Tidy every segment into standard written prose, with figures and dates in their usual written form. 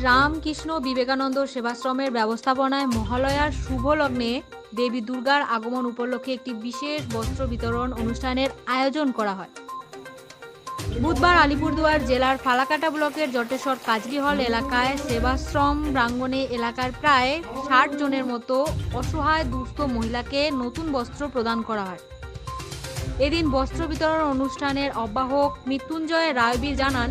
রামকৃষ্ণ বিবেকানন্দ সেবাশ্রমের ব্যবস্থাপনায় মহালয়ার শুভ লগ্নে দেবী দুর্গার আগমন উপলক্ষে একটি বিশেষ বস্ত্র বিতরণ অনুষ্ঠানের আয়োজন করা হয়। বুধবার আলিপুরদুয়ার জেলার ফালাকাটা ব্লকের জটেশ্বর কাজলি হল এলাকায় সেবাশ্রম প্রাঙ্গণে এলাকার প্রায় ৬০ জনের মতো অসহায় দুস্থ মহিলাকে নতুন বস্ত্র প্রদান করা হয়। এদিন বস্ত্র বিতরণ অনুষ্ঠানের আহ্বায়ক মৃত্যুঞ্জয় রায়বীর জানান,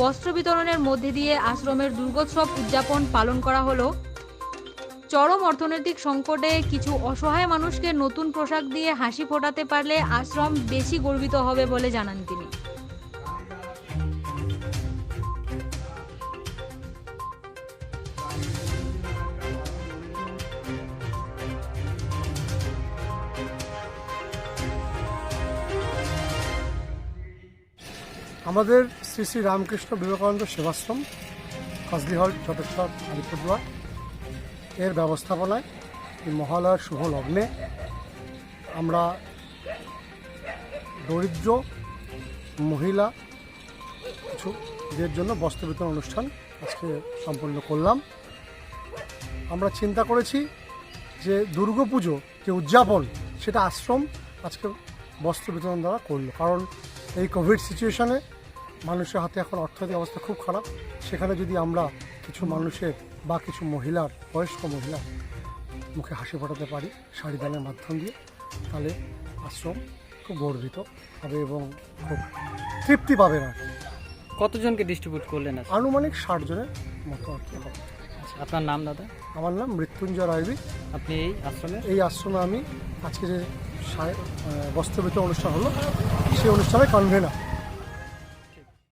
বস্ত্র বিতরণের মধ্যে দিয়ে আশ্রমের দুর্গোৎসব উদযাপন পালন করা হলো। চরম অর্থনৈতিক সংকটে কিছু অসহায় মানুষকে নতুন পোশাক দিয়ে হাসি ফোটাতে পারলে আশ্রম বেশি গর্বিত হবে বলে জানান তিনি। আমাদের শ্রী শ্রী রামকৃষ্ণ বিবেকানন্দ সেবাশ্রম কাজলি হল জটেশ্বর আলিপুরদুয়ার এর ব্যবস্থাপনায় এই মহালয়ার শুভ লগ্নে আমরা দরিদ্র মহিলা কিছুদের জন্য বস্ত্র বিতরণ অনুষ্ঠান আজকে সম্পন্ন করলাম। আমরা চিন্তা করেছি যে দুর্গাপুজো যে উদযাপন সেটা আশ্রম আজকে বস্ত্র বিতরণ দ্বারা করলো, কারণ এই কোভিড সিচুয়েশনে মানুষের হাতে এখন অর্থনৈতিক অবস্থা খুব খারাপ। সেখানে যদি আমরা কিছু মানুষের বা কিছু মহিলার, বয়স্ক মহিলার মুখে হাসি ফোটাতে পারি শাড়ি দানের মাধ্যম দিয়ে, তাহলে আশ্রম খুব গর্বিত হবে এবং খুব তৃপ্তি পাবে না। কতজনকে ডিস্ট্রিবিউট করলেন? আনুমানিক ৬০ জনের মতো আর কি হবে। আপনার নাম দাদা? আমার নাম মৃত্যুঞ্জয় রায়বী। আপনি এই আশ্রমে আমি আজকে যে বস্ত্র বিতরণ অনুষ্ঠান হলো সেই অনুষ্ঠানে কনভেনার।